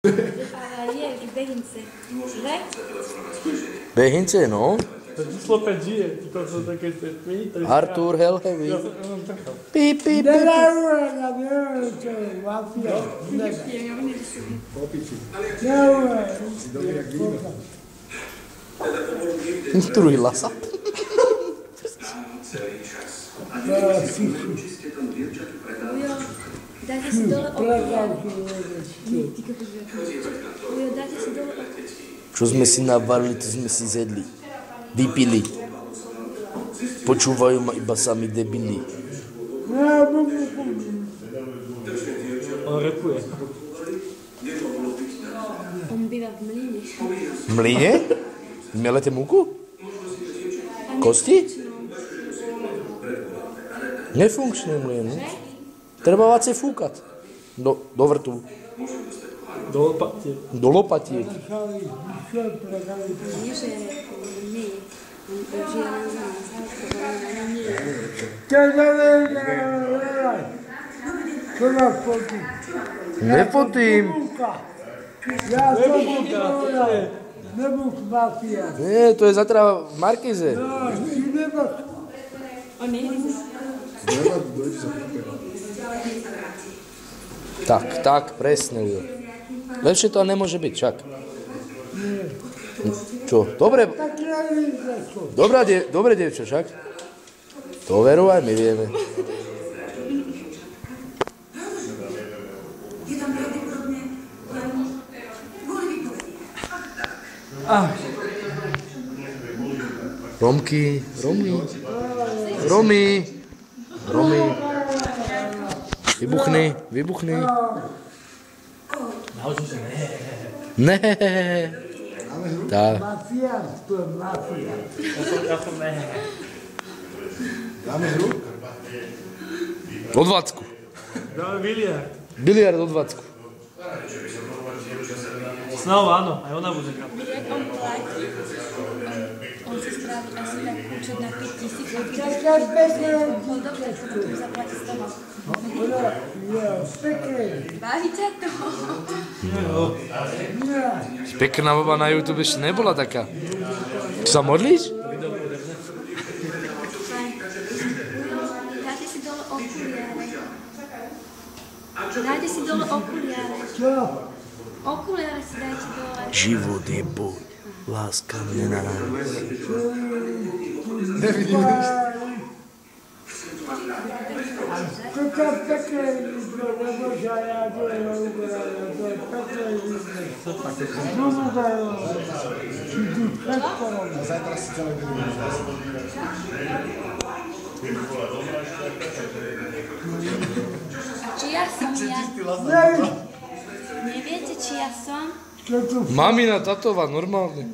Falaria de Berrince. Né? Berrince, no. Enciclopédia, que tá usando aquele perfeito. Arthur Helhevi. Pi, pi, pi. Instruila sa. Dáte si dole okuliare. Dáte si dole okuliare. Čo sme si navarili, to sme si zjedli. Vypili. Počúvajú ma iba sami debili. On repuje. On býva v mlyne. V mlyne? Melete múku? Kosti? Nefunkčný mlyn. Treba viacej fúkať. Do vrtu. Do lopatiek. Do lopatiek. Nie, že repuje, nie. On žije len za nás. Nefotím. Ja som nebuk mafia. Nie, to je zatra v Markize. No, si nebuk. On nie je. Tak, presne. Lepšie to nemôže byť, čak. Čo? Dobre. Dobre, dievča, však. To veru aj my vieme. Romy. Vybuchni. Ne. Tak. Mafia, to je mafia. Ja som ne. Dáme hru? Od 20. Dáme biliard. Biliard od 20. Znovu áno, aj ona bude kapať. Jak on platí, on si spraví asi tak účet na 5 000, bol dobre, čo potom zaplatí z toho. Baví ťa to? Pekná baba na YouTube ešte nebola taká. Sa modlíš? Dáte si dole okuliare. Dajte si dole okuliare. Okuliare si dajte dole. Život je boj. Láska mne na nás. Nevidíme nič. To je pekné výzvo, nebože, ja to je ubrané, to je pekné výzvo. Znovu dajú, či tu všetko robí. A zajtra si celé deň vidíš. Či ja som ja? Neviete, či ja som? Mamina, tatová, normálne.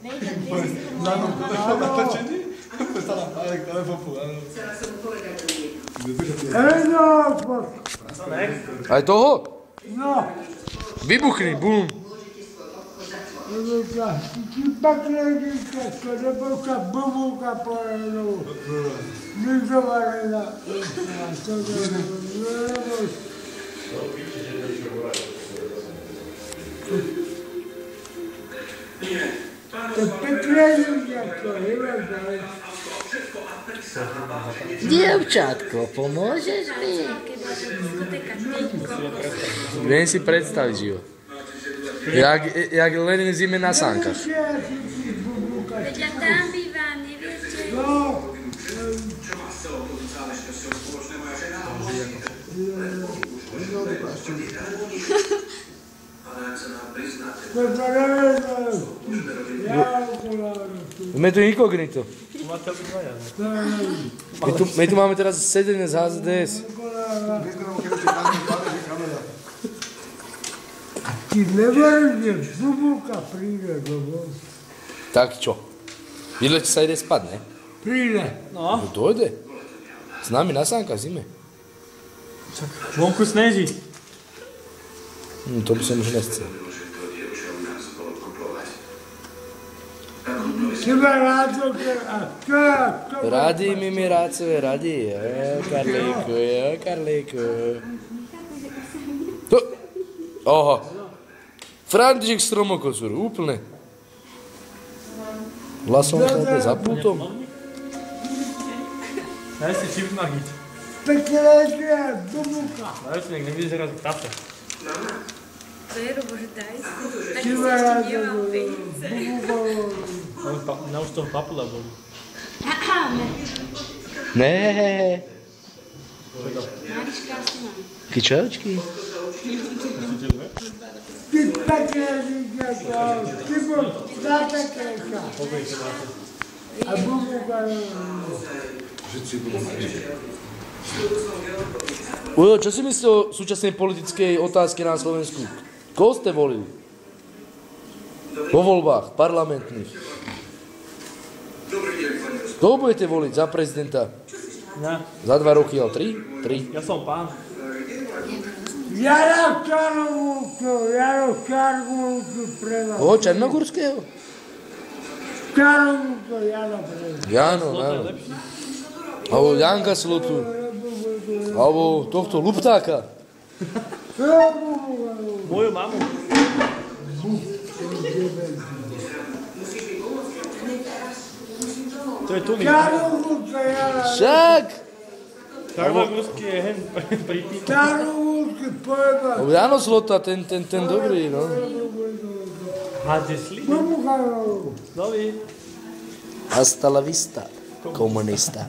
Aj toho? No. Vybuchni, bum. Ti pekné dítečko, nebo sa bubulka pojednú. Vyzované. To je pekné dítečko, Dievčatko, pomôžeš mi? Viem si predstaviť, Živo. Jak Lenin zime na sánkach. Veď ja tam bývam, neviete? My tu inkognito. My tu máme teraz sedenie z HZDS. Ti neveríš, že bubulka príde domov? Tak čo? Vidíte, sa ide spať, ne? Príde. No, Dojde. S nami na sánkach zime. vonku sneží. To by som už nechcel. Teba rádo, a čo? Radí mi rácové, radí. Karlíku. Oho. František Stromokosur, úplne. Hlasom sa zapútom. Daj si čip magiť. Pekne, bubuka. Daj si, nech nevyzerá z kafe. Vero, bože, daj si. Tak si Čivera, ešte nemám peniaze. bubuka. Na už toho papula boli. Ne. Mariška asi mám. Kyčočky. Ty pekne vidíte, ty bol na peknejša. A bubuka Ujo, čo si myslíte o súčasnej politickej otázke na Slovensku? Koho ste volili? Po voľbách parlamentných. Koho budete voliť za prezidenta? Ja. Za 2 roky, ale 3? 3. Ja som pán. Jaro Čarnovúku pre vás. Koho? Černogórského? Čarnovúku, Jaro pre vás. Jano, Slota je áno. lepší. Alebo Janka Slotu. Alebo tohto Luptáka. Moju mamu. To je tuný. Čarnovúku, Jaro. Však! Karvagurský je hen pripítaný. Čarnovúku, pojeba. Alebo Jano Slota, ten dobrý, no. Hadesli. Bubuka. Dovi. Hasta la vista, komunista.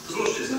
Zložte sa.